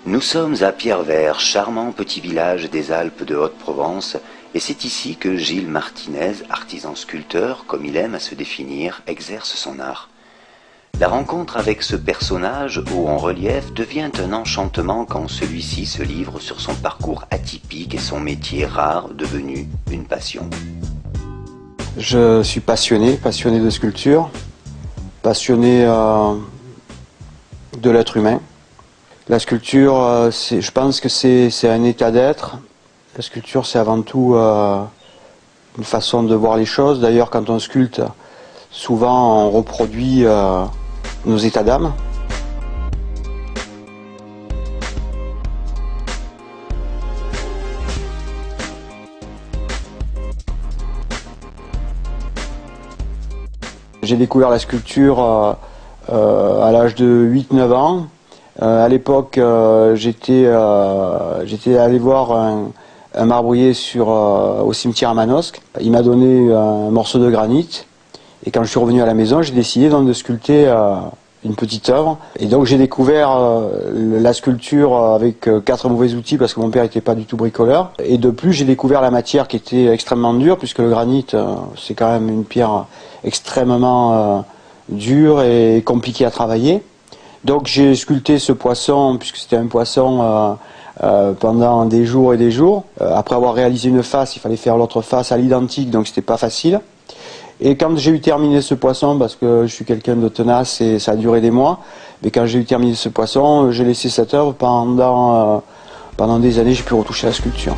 Nous sommes à Pierrevert, charmant petit village des Alpes de Haute-Provence, et c'est ici que Gilles Martinez, artisan sculpteur, comme il aime à se définir, exerce son art. La rencontre avec ce personnage haut en relief devient un enchantement quand celui-ci se livre sur son parcours atypique et son métier rare devenu une passion. Je suis passionné de sculpture, passionné de l'être humain. La sculpture, je pense que c'est un état d'être. La sculpture, c'est avant tout une façon de voir les choses. D'ailleurs, quand on sculpte, souvent on reproduit nos états d'âme. J'ai découvert la sculpture à l'âge de 8-9 ans. À l'époque, j'étais allé voir un marbrier au cimetière à Manosque. Il m'a donné un morceau de granit. Et quand je suis revenu à la maison, j'ai décidé donc de sculpter une petite œuvre. Et donc j'ai découvert la sculpture avec 4 mauvais outils parce que mon père n'était pas du tout bricoleur. Et de plus, j'ai découvert la matière qui était extrêmement dure puisque le granit, c'est quand même une pierre extrêmement dure et compliquée à travailler. Donc j'ai sculpté ce poisson, puisque c'était un poisson, pendant des jours et des jours. Après avoir réalisé une face, il fallait faire l'autre face à l'identique, donc c'était pas facile. Et quand j'ai eu terminé ce poisson, parce que je suis quelqu'un de tenace et ça a duré des mois, mais quand j'ai eu terminé ce poisson, j'ai laissé cette œuvre pendant des années, j'ai pu retoucher la sculpture.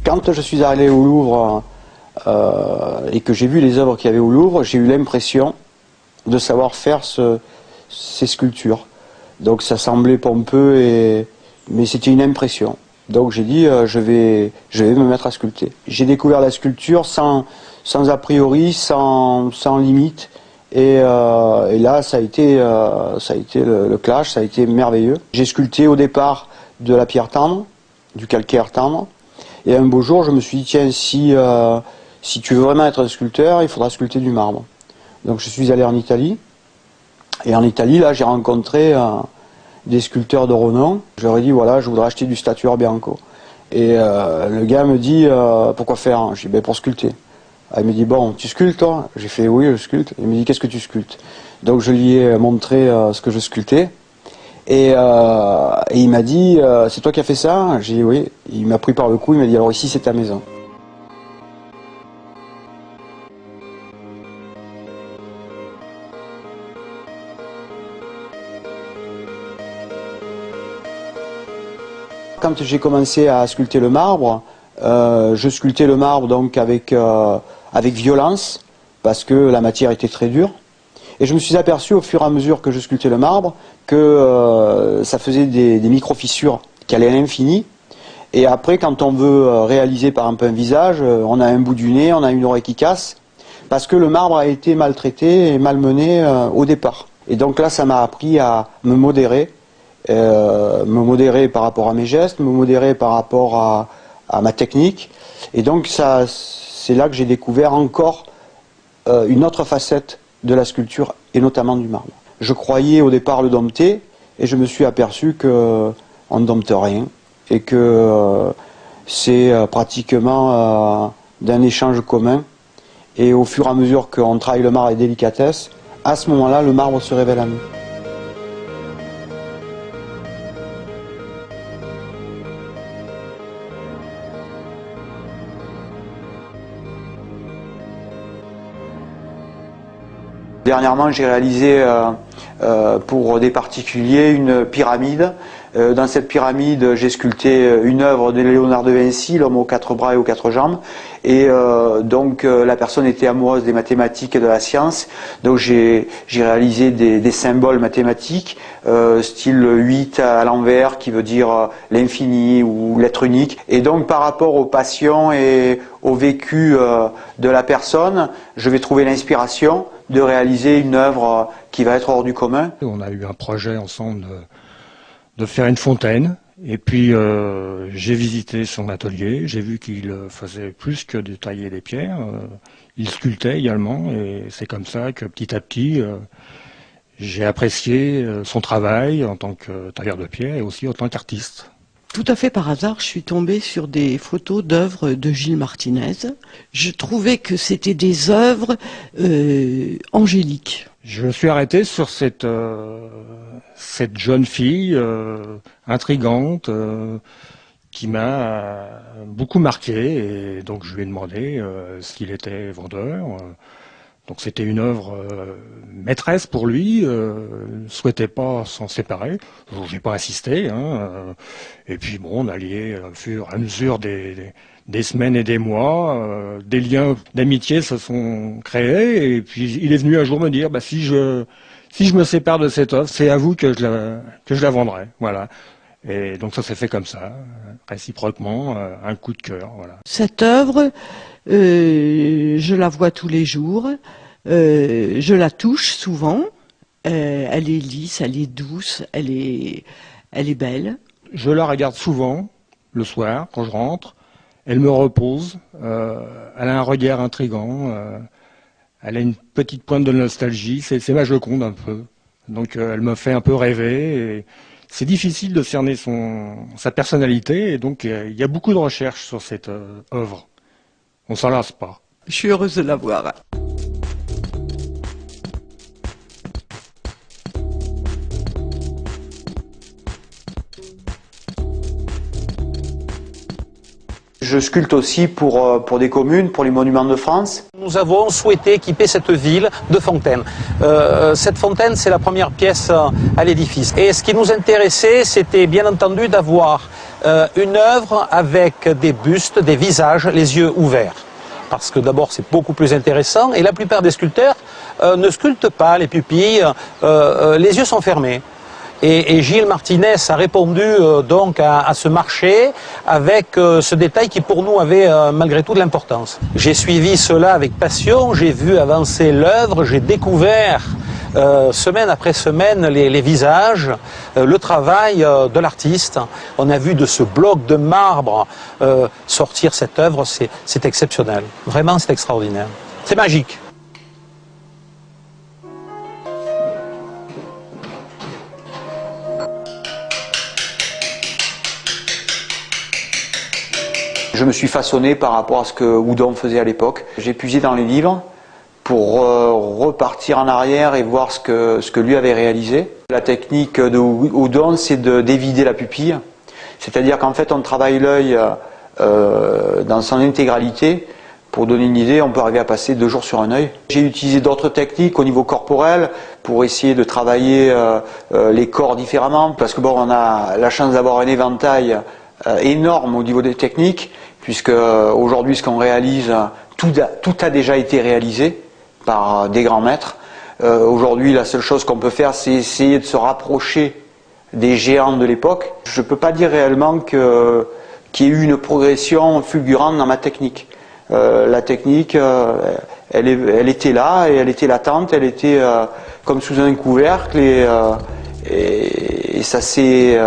Quand je suis allé au Louvre et que j'ai vu les œuvres qu'il y avait au Louvre, j'ai eu l'impression de savoir faire ces sculptures. Donc ça semblait pompeux, mais c'était une impression. Donc j'ai dit je vais me mettre à sculpter. J'ai découvert la sculpture sans a priori, sans limite. Et là ça a été le clash, ça a été merveilleux. J'ai sculpté au départ de la pierre tendre, du calcaire tendre. Et un beau jour, je me suis dit, tiens, si tu veux vraiment être un sculpteur, il faudra sculpter du marbre. Donc je suis allé en Italie. Et en Italie, là, j'ai rencontré des sculpteurs de renom. Je leur ai dit, voilà, je voudrais acheter du statuaire Bianco. Et le gars me dit, pourquoi faire? Je dis, ben, pour sculpter. Il me dit, bon, tu sculptes, toi? J'ai fait, oui, je sculpte. Il me dit, qu'est-ce que tu sculptes? Donc je lui ai montré ce que je sculptais. Et il m'a dit, c'est toi qui as fait ça? J'ai dit oui. Il m'a pris par le cou, il m'a dit, alors ici c'est ta maison. Quand j'ai commencé à sculpter le marbre, je sculptais le marbre donc avec violence, parce que la matière était très dure. Et je me suis aperçu au fur et à mesure que je sculptais le marbre que ça faisait des micro-fissures qui allaient à l'infini. Et après, quand on veut réaliser par exemple un visage, on a un bout du nez, on a une oreille qui casse, parce que le marbre a été maltraité et malmené au départ. Et donc là, ça m'a appris à me modérer par rapport à mes gestes, me modérer par rapport à ma technique. Et donc c'est là que j'ai découvert encore une autre facette de la sculpture et notamment du marbre. Je croyais au départ le dompter et je me suis aperçu qu'on ne dompte rien et que c'est pratiquement d'un échange commun et au fur et à mesure qu'on travaille le marbre avec délicatesse, à ce moment-là le marbre se révèle à nous. Dernièrement, j'ai réalisé pour des particuliers une pyramide. Dans cette pyramide, j'ai sculpté une œuvre de Léonard de Vinci, l'homme aux 4 bras et aux 4 jambes. Et donc la personne était amoureuse des mathématiques et de la science. Donc j'ai réalisé des symboles mathématiques, style 8 à l'envers, qui veut dire l'infini ou l'être unique. Et donc par rapport aux passions et au vécu de la personne, je vais trouver l'inspiration de réaliser une œuvre qui va être hors du commun. On a eu un projet ensemble de faire une fontaine Et puis j'ai visité son atelier, j'ai vu qu'il faisait plus que de tailler des pierres, il sculptait également, et c'est comme ça que petit à petit j'ai apprécié son travail en tant que tailleur de pierre et aussi en tant qu'artiste. Tout à fait par hasard, je suis tombée sur des photos d'œuvres de Gilles Martinez. Je trouvais que c'était des œuvres angéliques. Je me suis arrêté sur cette jeune fille intrigante qui m'a beaucoup marqué, et donc je lui ai demandé s'il était vendeur. Donc c'était une œuvre maîtresse pour lui, ne souhaitait pas s'en séparer. J'ai pas insisté, hein, et puis bon, on alliait au fur et à mesure des semaines et des mois, des liens d'amitié se sont créés, et puis il est venu un jour me dire, si je me sépare de cette œuvre, c'est à vous que je la vendrai, voilà. Et donc ça s'est fait comme ça, réciproquement, un coup de cœur, voilà. Cette œuvre, je la vois tous les jours, je la touche souvent, elle est lisse, elle est douce, elle est belle. Je la regarde souvent, le soir, quand je rentre, elle me repose, elle a un regard intrigant, elle a une petite pointe de nostalgie, c'est ma Joconde un peu. Donc elle me fait un peu rêver, et c'est difficile de cerner sa personnalité, et donc il y a beaucoup de recherches sur cette œuvre. On s'en lasse pas. Je suis heureuse de la voir. Je sculpte aussi pour des communes, pour les monuments de France. Nous avons souhaité équiper cette ville de fontaines. Cette fontaine, c'est la première pièce à l'édifice. Et ce qui nous intéressait, c'était bien entendu d'avoir une œuvre avec des bustes, des visages, les yeux ouverts. Parce que d'abord, c'est beaucoup plus intéressant, et la plupart des sculpteurs ne sculptent pas les pupilles, les yeux sont fermés. Et Gilles Martinez a répondu donc à ce marché avec ce détail qui pour nous avait malgré tout de l'importance. J'ai suivi cela avec passion, j'ai vu avancer l'œuvre, j'ai découvert semaine après semaine les visages, le travail de l'artiste. On a vu de ce bloc de marbre sortir cette œuvre, c'est exceptionnel. Vraiment, c'est extraordinaire. C'est magique. Je me suis façonné par rapport à ce que Houdon faisait à l'époque. J'ai puisé dans les livres pour repartir en arrière et voir ce que lui avait réalisé. La technique de Houdon, c'est d'évider la pupille. C'est-à-dire qu'en fait, on travaille l'œil dans son intégralité. Pour donner une idée, on peut arriver à passer 2 jours sur un œil. J'ai utilisé d'autres techniques au niveau corporel pour essayer de travailler les corps différemment. Parce que bon, on a la chance d'avoir un éventail énorme au niveau des techniques, puisque aujourd'hui ce qu'on réalise, tout a déjà été réalisé par des grands maîtres. Aujourd'hui, la seule chose qu'on peut faire, c'est essayer de se rapprocher des géants de l'époque. Je ne peux pas dire réellement qu'il y ait eu une progression fulgurante dans ma technique. La technique, elle était là, et elle était latente, elle était comme sous un couvercle, et ça s'est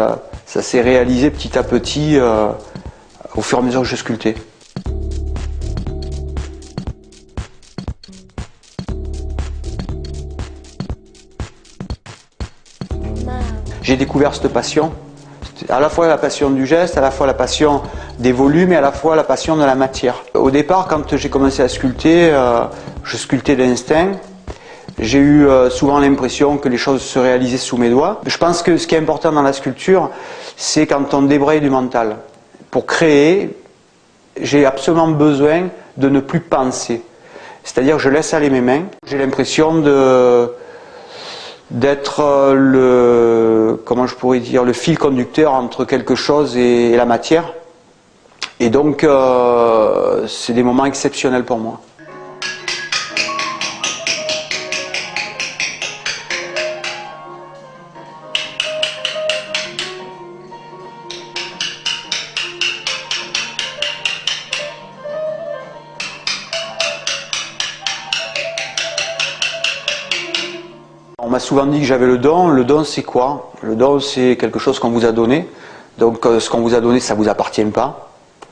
réalisé petit à petit au fur et à mesure que je sculptais. J'ai découvert cette passion, à la fois la passion du geste, à la fois la passion des volumes et à la fois la passion de la matière. Au départ, quand j'ai commencé à sculpter, je sculptais d'instinct. J'ai eu souvent l'impression que les choses se réalisaient sous mes doigts. Je pense que ce qui est important dans la sculpture, c'est quand on débraye du mental. Pour créer, j'ai absolument besoin de ne plus penser. C'est-à-dire que je laisse aller mes mains. J'ai l'impression d'être comment je pourrais dire, le fil conducteur entre quelque chose et la matière. Et donc, c'est des moments exceptionnels pour moi. On m'a souvent dit que j'avais le don. Le don, c'est quoi? Le don, c'est quelque chose qu'on vous a donné. Donc ce qu'on vous a donné, ça ne vous appartient pas.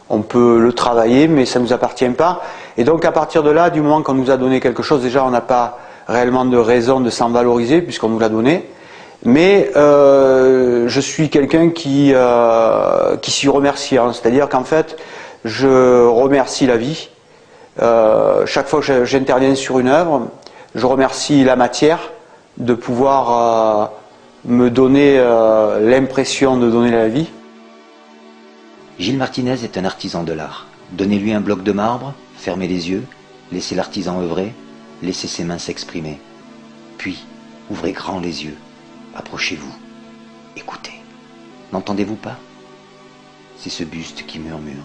On peut le travailler, mais ça ne nous appartient pas. Et donc à partir de là, du moment qu'on nous a donné quelque chose, déjà on n'a pas réellement de raison de s'en valoriser puisqu'on nous l'a donné. Mais je suis quelqu'un qui s'y remercie. Hein. C'est-à-dire qu'en fait, je remercie la vie. Chaque fois que j'interviens sur une œuvre, je remercie la matière de pouvoir me donner l'impression de donner la vie. Gilles Martinez est un artisan de l'art. Donnez-lui un bloc de marbre, fermez les yeux, laissez l'artisan œuvrer, laissez ses mains s'exprimer. Puis, ouvrez grand les yeux, approchez-vous, écoutez. N'entendez-vous pas? C'est ce buste qui murmure,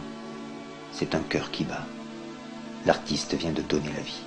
c'est un cœur qui bat. L'artiste vient de donner la vie.